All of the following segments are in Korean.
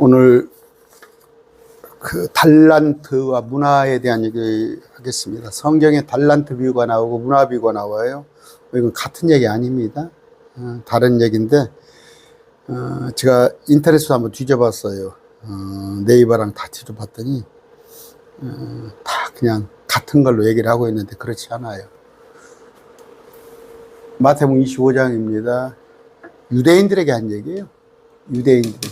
오늘 그 달란트와 문화에 대한 얘기 하겠습니다. 성경에 달란트 비유가 나오고 문화 비유가 나와요. 이건 같은 얘기 아닙니다. 다른 얘기인데, 제가 인터넷으로 한번 뒤져봤어요. 네이버랑 다 뒤져봤더니, 다 그냥 같은 걸로 얘기를 하고 있는데 그렇지 않아요. 마태복음 25장입니다. 유대인들에게 한 얘기예요. 유대인들.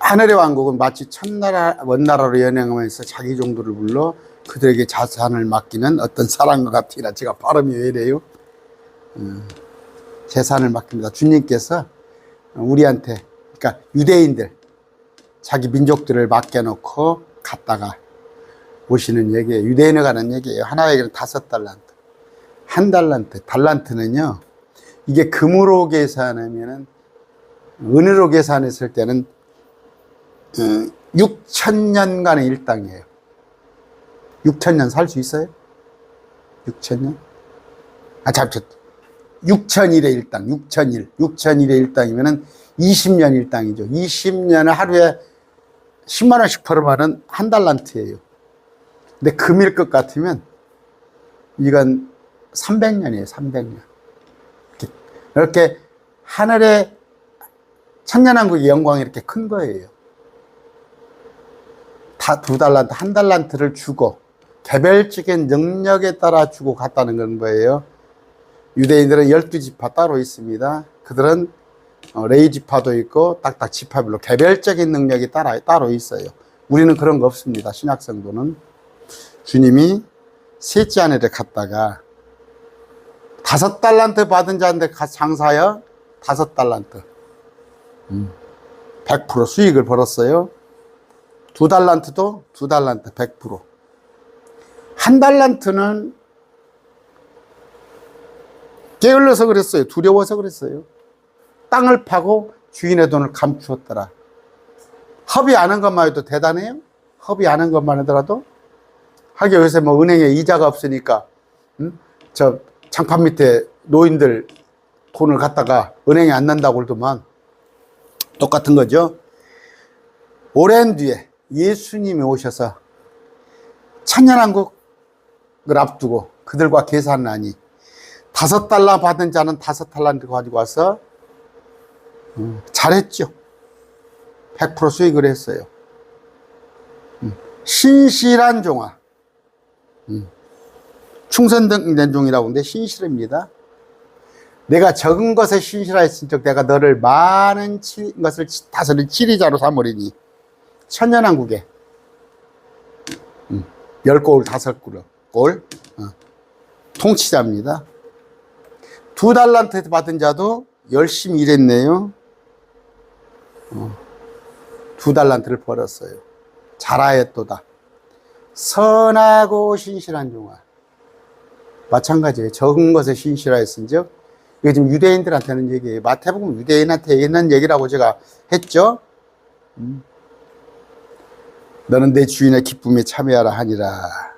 하늘의 왕국은 마치 천나라 원나라로 연행하면서 자기 종들을 불러 그들에게 자산을 맡기는 어떤 사람과 같으라. 제가 발음이 왜 이래요? 재산을 맡깁니다. 주님께서 우리한테, 그러니까 유대인들, 자기 민족들을 맡겨놓고 갔다가 오시는 얘기예요. 유대인에 관한 얘기예요. 하나에게는 5달란트. 1달란트. 달란트는요, 이게 금으로 계산하면은, 은으로 계산했을 때는 6,000년간의 일당이에요. 6,000년 살 수 있어요? 6,000년? 잠시 6,000일의 일당, 6,000일. 6,000일의 일당이면은 20년 일당이죠. 20년을 하루에 10만 원씩 벌어가는 1달란트예요. 근데 금일 것 같으면 이건 300년이에요. 300년. 이렇게 하늘의 천년왕국의 영광이 이렇게 큰 거예요. 다 2달란트, 1달란트를 주고 개별적인 능력에 따라 주고 갔다는 건 뭐예요? 유대인들은 12지파 따로 있습니다. 그들은 레위지파도 있고 딱딱 지파별로 개별적인 능력이 따로 있어요. 우리는 그런 거 없습니다. 신약성도는. 주님이 셋째 아내를 갔다가 5달란트 받은 자한테 장사하여 5달란트 100% 수익을 벌었어요. 2달란트도 2달란트 100%. 1달란트는 게을러서 그랬어요. 두려워서 그랬어요. 땅을 파고 주인의 돈을 감추었더라. 허비 안 한 것만 해도 대단해요. 허비 안 한 것만 하더라도. 하긴 요새 뭐 은행에 이자가 없으니까 저 장판 밑에 노인들 돈을 갖다가 은행에 안 난다고 그러더만 똑같은 거죠. 오랜 뒤에 예수님이 오셔서 천년왕국을 앞두고 그들과 계산하니 5달러 받은 자는 5달란트 가지고 와서 잘했죠. 100% 수익을 했어요. 신실한 종아. 충성된 종이라고 하는데 신실합니다. 내가 적은 것에 신실하였은즉 내가 너를 많은 것을 다스릴 지리자로 삼으리니. 천년왕국에 10골 5골 통치자입니다. 2달란트 받은 자도 열심히 일했네요. 2달란트를 벌었어요. 잘하였도다. 선하고 신실한 종아. 마찬가지예요. 적은 것에 신실하였은즉. 이게 지금 유대인들한테는 얘기예요. 마태복음 유대인한테 있는 얘기라고 제가 했죠. 너는 내 주인의 기쁨에 참여하라 하니라.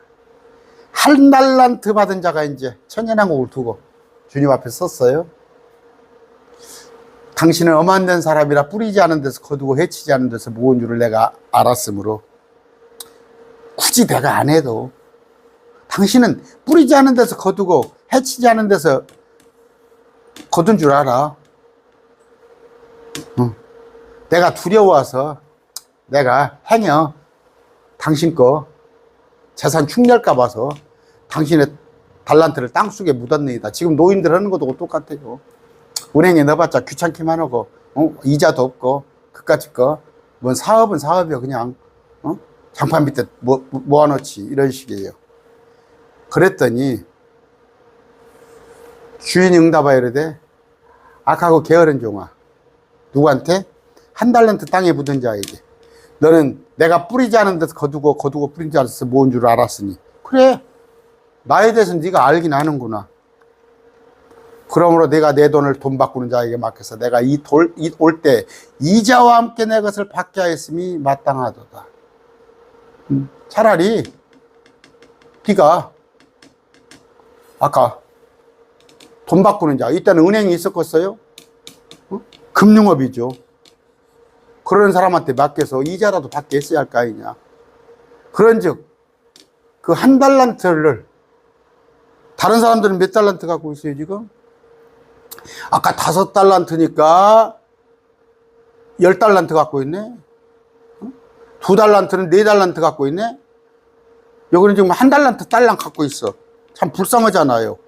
1달란트 받은 자가 이제 천년왕국을 두고 주님 앞에 섰어요. 당신은 엄한된 사람이라 뿌리지 않은 데서 거두고 해치지 않은 데서 모은 줄을 내가 알았으므로 굳이 내가 안 해도 당신은 뿌리지 않은 데서 거두고 해치지 않은 데서 거둔 줄 알아. 내가 두려워서 내가 행여 당신 거 재산 축낼까 봐서 당신의 달란트를 땅속에 묻었느니라. 지금 노인들 하는 것도 똑같아요. 은행에 넣어봤자 귀찮기만 하고 이자도 없고 그까짓 거. 뭔 사업은 사업이야. 그냥 장판 밑에 모아놓지. 이런 식이에요. 그랬더니 주인이 응답하여 이르되 악하고 게으른 종아. 누구한테? 1달란트 땅에 묻은 자에게. 너는 내가 뿌리지 않은 데서 거두고 뿌리지 않은 데서 모은 줄 알았으니. 그래, 나에 대해서는 네가 알긴 아는구나. 그러므로 내가 내 돈을 돈 바꾸는 자에게 맡겨서 내가 올 때 이자와 함께 내 것을 받게 하였음이 마땅하도다. 차라리 네가 아까 돈 바꾸는 자, 이때는 은행이 있었겠어요? 금융업이죠. 그런 사람한테 맡겨서 이자라도 받게 했어야 할 거 아니냐. 그런즉 그 한 달란트를 다른 사람들은 몇 달란트 갖고 있어요 지금? 아까 5달란트니까 10달란트 갖고 있네. 2달란트는 4달란트 갖고 있네. 여기는 지금 1달란트 딸랑 갖고 있어. 참 불쌍하잖아요.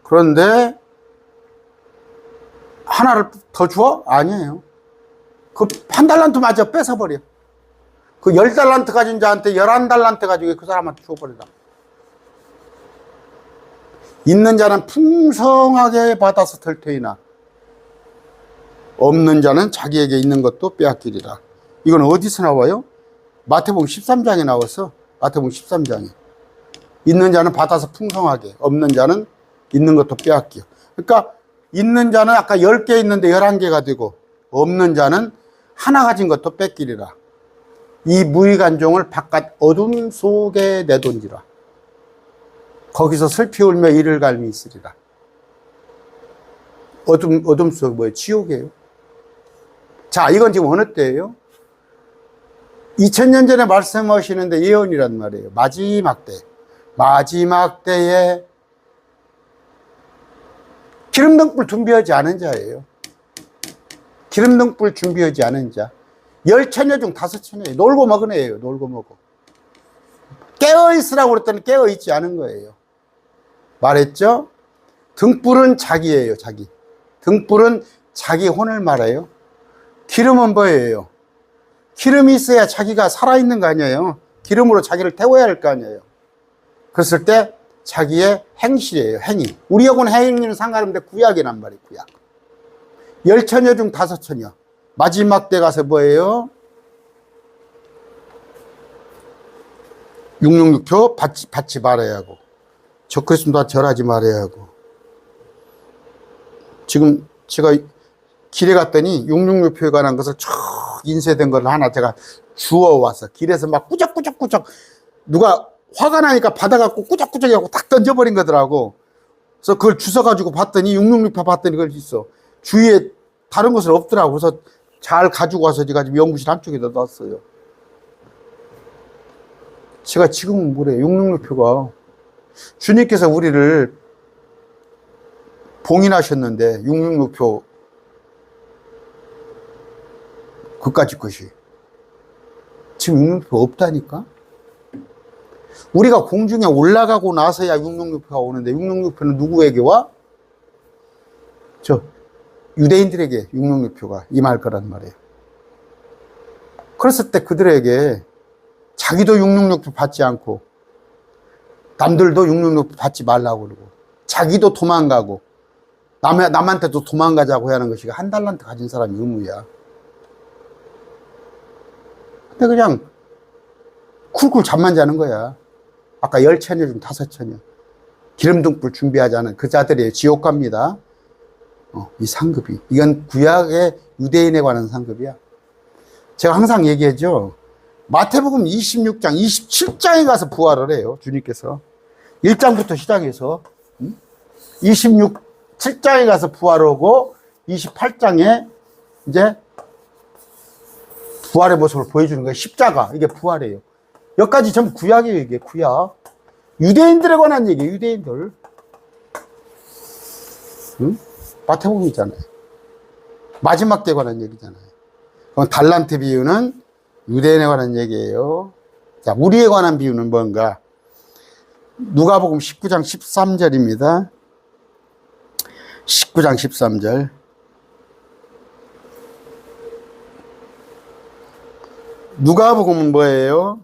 그런데 하나를 더 줘? 아니에요. 그 1달란트 마저 뺏어버려. 그 10달란트 가진 자한테 11달란트 가지고 그 사람한테 줘버리라. 있는 자는 풍성하게 받아서 털터이나 없는 자는 자기에게 있는 것도 빼앗기리라. 이건 어디서 나와요? 마태복음 13장에 나와서 마태복음 13장에 있는 자는 받아서 풍성하게 없는 자는 있는 것도 빼앗겨. 그러니까 있는 자는 아까 10개 있는데 11개가 되고 없는 자는 하나 가진 것도 뺏기리라. 이 무의간종을 바깥 어둠 속에 내던지라. 거기서 슬피 울며 이를 갈미 있으리라. 어둠 속 뭐예요? 지옥이에요. 자, 이건 지금 어느 때예요? 2000년 전에 말씀하시는데 예언이란 말이에요. 마지막 때. 마지막 때에 기름등불 준비하지 않은 자예요. 기름등불 준비하지 않은 자. 10처녀 중 5처녀예요. 놀고 먹은 애예요. 놀고 먹어. 깨어있으라고 그랬더니 깨어있지 않은 거예요. 말했죠? 등불은 자기예요. 자기. 등불은 자기 혼을 말해요. 기름은 뭐예요? 기름이 있어야 자기가 살아있는 거 아니에요. 기름으로 자기를 태워야 할 거 아니에요. 그랬을 때 자기의 행실이에요. 행위. 우리하고는 행위는 상관없는데 구약이란 말이에요. 구약. 10처녀 중 5처녀. 마지막 때 가서 뭐예요? 666표 받지 말아야 하고 적그리스도와 절하지 말아야 하고. 지금 제가 길에 갔더니 666표에 관한 것을 쭉 인쇄된 걸 하나 제가 주워와서 길에서 막 꾸적꾸적꾸적 누가 화가 나니까 받아갖고 꾸적꾸적 하고 딱 던져버린 거더라고. 그래서 그걸 주워가지고 봤더니 666표 봤더니 그걸 있어. 주위에 다른 것은 없더라고. 그래서 잘 가지고 와서 제가 지금 연구실 한쪽에다 놨어요. 제가 지금은 뭐래요? 666표가 주님께서 우리를 봉인하셨는데 666표 그까짓 것이 지금 666표 없다니까. 우리가 공중에 올라가고 나서야 666표가 오는데 666표는 누구에게 와? 저 유대인들에게 666표가 임할 거란 말이에요. 그랬을 때 그들에게 자기도 666표 받지 않고 남들도 666표 받지 말라고 그러고 자기도 도망가고 남한테도 도망가자고 하는 것이 1달란트 가진 사람이 의무야. 근데 그냥 쿨쿨 잠만 자는 거야. 아까 10처녀 중 5처녀. 기름등불 준비하지 않은 그 자들이 지옥 갑니다. 이 상급이. 이건 구약의 유대인에 관한 상급이야. 제가 항상 얘기하죠. 마태복음 26장, 27장에 가서 부활을 해요. 주님께서. 1장부터 시작해서 7장에 가서 부활하고 28장에 이제 부활의 모습을 보여주는 거예요. 십자가. 이게 부활이에요. 여기까지 전부 구약이에요. 이게 구약. 유대인들에 관한 얘기예요. 유대인들. 응? 마태복음이잖아요. 마지막 때에 관한 얘기잖아요. 그럼 달란트 비유는 유대인에 관한 얘기예요. 자, 우리에 관한 비유는 뭔가? 누가복음 19장 13절입니다. 19장 13절. 누가복음은 뭐예요?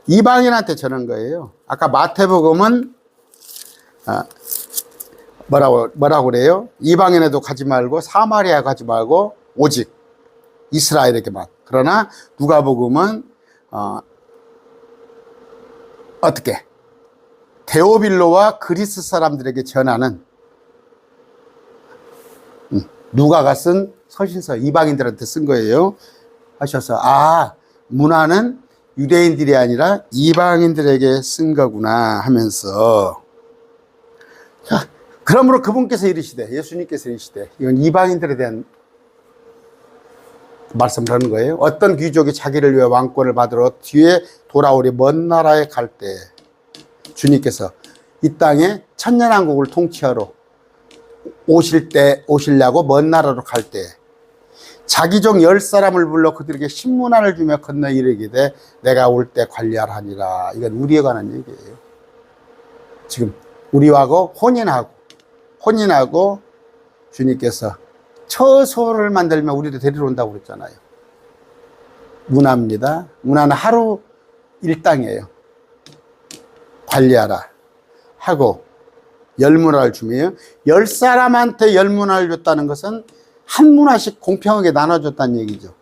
이방인한테 전한 거예요. 아까 마태복음은 뭐라고 그래요? 이방인에도 가지 말고 사마리아 가지 말고 오직 이스라엘에게만. 그러나 누가복음은 어떻게? 데오빌로와 그리스 사람들에게 전하는 누가가 쓴 서신서 이방인들한테 쓴 거예요. 하셔서 문화는 유대인들이 아니라 이방인들에게 쓴 거구나 하면서 자, 그러므로 그분께서 이르시되, 예수님께서 이르시되, 이건 이방인들에 대한 말씀을 하는 거예요. 어떤 귀족이 자기를 위해 왕권을 받으러 뒤에 돌아오리 먼 나라에 갈 때 주님께서 이 땅에 천년왕국을 통치하러 오시려고 먼 나라로 갈 때 자기 종 10사람을 불러 그들에게 신문안을 주며 건너 이르기되 내가 올 때 관리하라 하니라. 이건 우리에 관한 얘기예요. 지금 우리하고 혼인하고 주님께서 처소를 만들면 우리도 데리러 온다고 그랬잖아요. 문화입니다. 문화는 하루 일당이에요. 관리하라 하고 10문화를 주며 10사람한테 10문화를 줬다는 것은 한 문화씩 공평하게 나눠줬다는 얘기죠.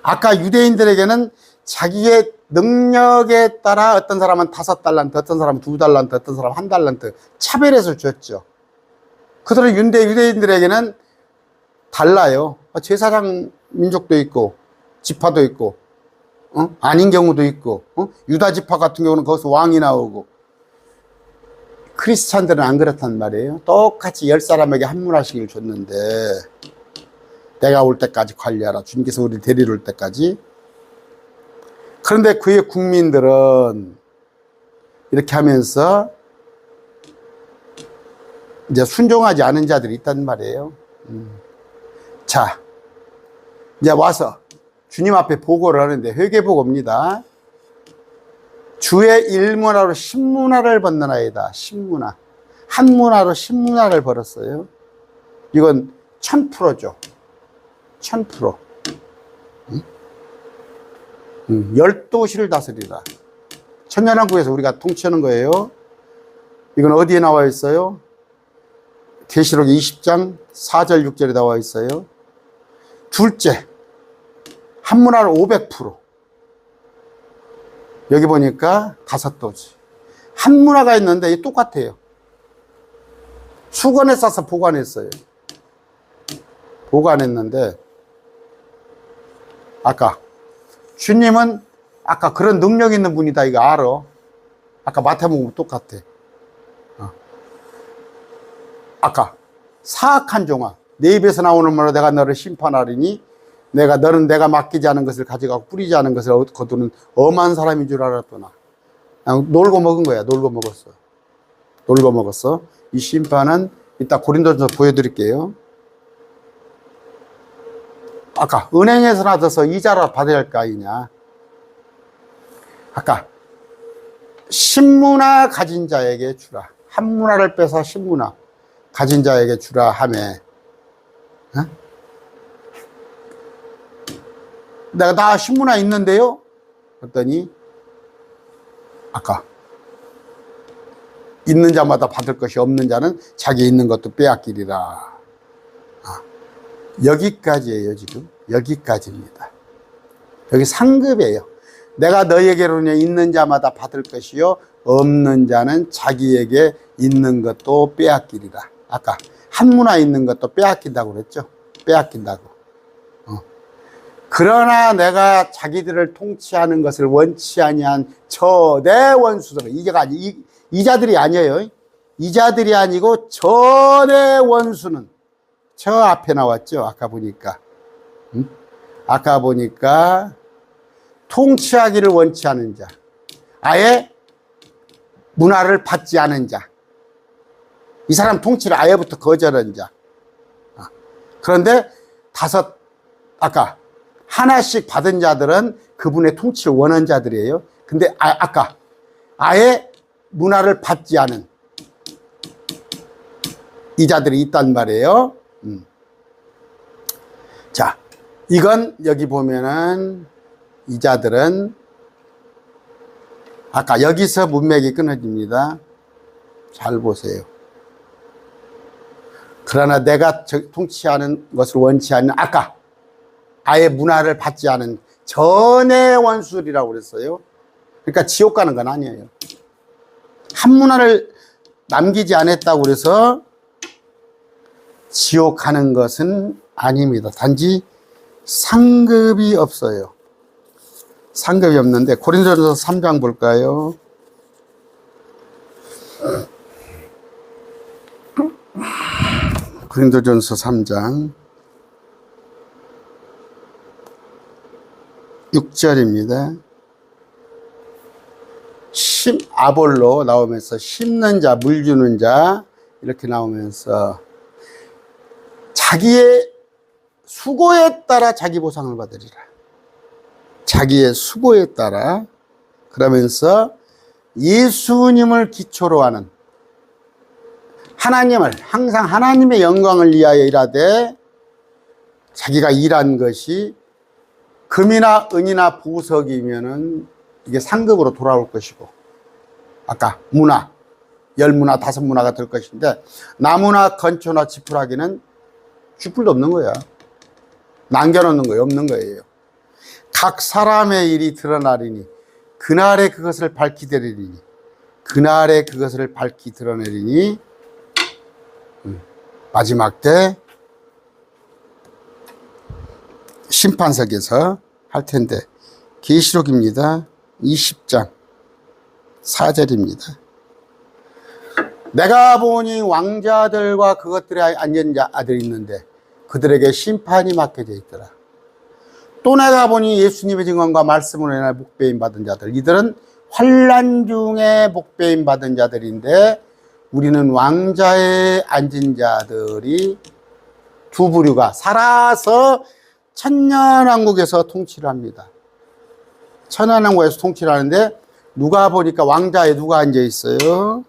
아까 유대인들에게는 자기의 능력에 따라 어떤 사람은 5달란트, 어떤 사람은 2달란트, 어떤 사람은 1달란트 차별해서 줬죠. 그들은 유대인들에게는 달라요. 제사장 민족도 있고 지파도 있고 아닌 경우도 있고 유다 지파 같은 경우는 거기서 왕이 나오고, 크리스찬들은 안 그렇단 말이에요. 똑같이 10사람에게 한 문화씩을 줬는데 내가 올 때까지 관리하라. 주님께서 우리를 데리러 올 때까지. 그런데 그의 국민들은 이렇게 하면서 이제 순종하지 않은 자들이 있단 말이에요. 자, 이제 와서 주님 앞에 보고를 하는데 회개보고입니다. 주의 1문화로 10문화를 벗느나이다. 10문화. 한 문화로 10문화를 벌었어요. 이건 1000%죠. 1000%. 12시를 다스리라. 천년왕국에서 우리가 통치하는 거예요. 이건 어디에 나와 있어요? 계시록 20장 4절 6절에 나와 있어요. 둘째, 한 문화로 500%. 여기 보니까 5도지. 한 문화가 있는데 똑같아요. 수건에 싸서 보관했어요. 보관했는데 아까 주님은 아까 그런 능력 있는 분이다 이거 알아. 아까 마태복음 똑같아. 아까 사악한 종아, 내 입에서 나오는 말로 내가 너를 심판하리니 너는 내가 맡기지 않은 것을 가져가고 뿌리지 않은 것을 거두는 엄한 사람인 줄 알았더나. 놀고 먹은 거야. 놀고 먹었어. 이 심판은 이따 고린도전서 보여드릴게요. 아까 은행에서 나서서 이자라 받아야 할 거 아니냐. 아까 10문화 가진 자에게 주라. 한 문화를 빼서 10문화 가진 자에게 주라 하매, 내가 다 10문화 있는데요? 그랬더니 아까 있는 자마다 받을 것이 없는 자는 자기 있는 것도 빼앗기리라. 여기까지예요. 지금 여기까지입니다. 여기 상급이에요. 내가 너에게로는 있는 자마다 받을 것이요 없는 자는 자기에게 있는 것도 빼앗기리라. 아까 한 문화 있는 것도 빼앗긴다고 그랬죠. 빼앗긴다고. 그러나 내가 자기들을 통치하는 것을 원치 아니한 저 내 원수들, 이자들이 아니에요. 이자들이 아니고 저 내 원수는 저 앞에 나왔죠. 아까 보니까. 아까 보니까 통치하기를 원치 않은 자, 아예 문화를 받지 않은 자, 이 사람 통치를 아예부터 거절한 자. 그런데 아까 하나씩 받은 자들은 그분의 통치를 원하는 자들이에요. 근데 아까 아예 문화를 받지 않은 이 자들이 있단 말이에요. 자, 이건 여기 보면은 이 자들은 아까 여기서 문맥이 끊어집니다. 잘 보세요. 그러나 내가 통치하는 것을 원치 않는 아까 아예 문화를 받지 않은 전의 원수들이라고 그랬어요. 그러니까 지옥 가는 건 아니에요. 한 문화를 남기지 않았다고 그래서 지옥 가는 것은 아닙니다. 단지 상급이 없어요. 상급이 없는데 고린도전서 3장 볼까요? 고린도전서 3장 6절입니다. 아볼로 나오면서 심는 자, 물 주는 자 이렇게 나오면서 자기의 수고에 따라 자기 보상을 받으리라. 자기의 수고에 따라. 그러면서 예수님을 기초로 하는 하나님을 항상 하나님의 영광을 위하여 일하되 자기가 일한 것이 금이나 은이나 보석이면은 이게 상급으로 돌아올 것이고, 아까 문화, 10문화, 5문화가 될 것인데, 나무나 건초나 지푸라기는 쥐뿔도 없는 거야. 남겨놓는 거예요. 없는 거예요. 각 사람의 일이 드러나리니 그날에 그것을 밝히 드리리니 그날에 그것을 밝히 드러내리니 마지막 때 심판석에서 할 텐데, 계시록입니다. 20장 4절입니다. 내가 보니 왕자들과 그것들에 앉은 자들이 있는데 그들에게 심판이 맡겨져 있더라. 또 내가 보니 예수님의 증언과 말씀으로 인하여 복배임 받은 자들, 이들은 환난 중에 복배임 받은 자들인데 우리는 왕자에 앉은 자들이 두 부류가 살아서 천년왕국에서 통치를 합니다. 천년왕국에서 통치를 하는데 누가 보니까 왕자에 누가 앉아 있어요?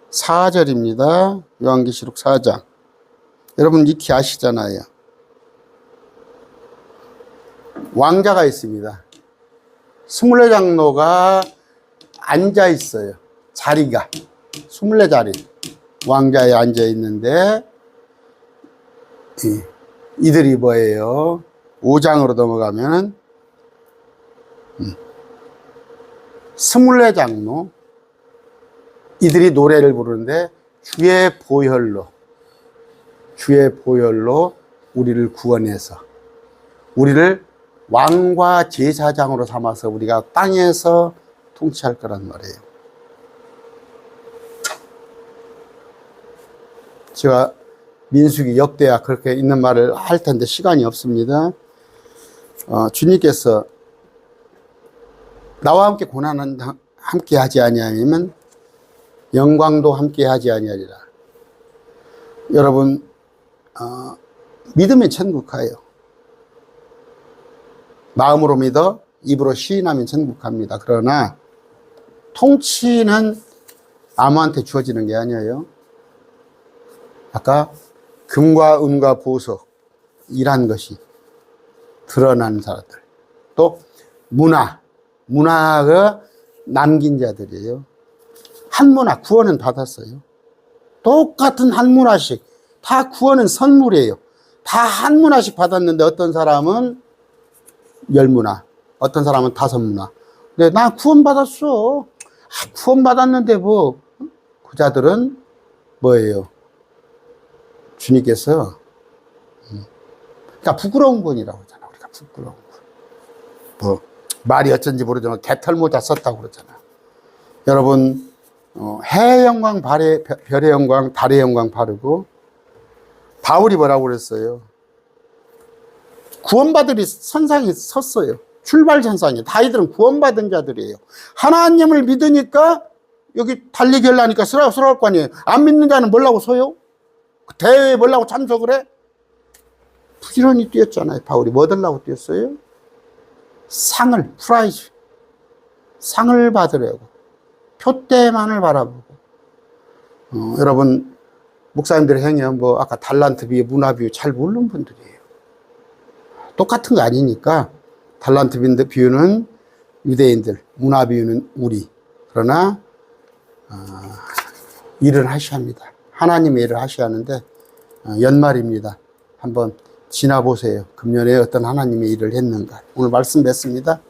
4절입니다. 요한계시록 4장. 여러분 익히 아시잖아요. 왕자가 있습니다. 24장로가 앉아 있어요. 자리가 24자리 왕자에 앉아 있는데 이들이 뭐예요? 5장으로 넘어가면 24장로 이들이 노래를 부르는데 주의 보혈로 우리를 구원해서 우리를 왕과 제사장으로 삼아서 우리가 땅에서 통치할 거란 말이에요. 제가 민수기 역대야 그렇게 있는 말을 할 텐데 시간이 없습니다. 주님께서 나와 함께 고난은 함께 하지 아니하면 영광도 함께 하지 아니하리라. 여러분 믿으면 천국 가요. 마음으로 믿어 입으로 시인하면 천국 갑니다. 그러나 통치는 아무한테 주어지는 게 아니에요. 아까 금과 은과 보석 이란 것이 드러나는 사람들, 또 문화가 남긴 자들이에요. 한 문화 구원은 받았어요. 똑같은 한 문화씩 다 구원은 선물이에요. 다 한 문화씩 받았는데 어떤 사람은 10문화, 어떤 사람은 5문화. 근데 나 구원 받았어. 구원 받았는데 뭐 그 자들은 뭐예요? 주님께서 그러니까 부끄러운 분이라고 하잖아. 우리가 부끄러운 분. 뭐 말이 어쩐지 모르지만 개털 모자 썼다고 그러잖아. 여러분 해의 영광, 별의 영광, 달의 영광 바르고 바울이 뭐라고 그랬어요? 구원받으리 선상에 섰어요. 출발선상에. 다 이들은 구원받은 자들이에요. 하나님을 믿으니까 여기 달리기 하려니까 쓰러울 거 아니에요. 안 믿는 자는 뭐라고 서요? 대회에 뭐라고 참석을 해? 부지런히 뛰었잖아요. 바울이 뭐 들라고 뛰었어요? 프라이즈. 상을 받으려고. 표대만을 바라보고. 여러분, 목사님들의 행여 아까 달란트 비유, 문화 비유 잘 모르는 분들이에요. 똑같은 거 아니니까 달란트 비유는 유대인들, 문화 비유는 우리. 그러나 일을 하셔야 합니다. 하나님의 일을 하셔야 하는데 연말입니다. 한번 지나보세요. 금년에 어떤 하나님의 일을 했는가. 오늘 말씀 맺습니다.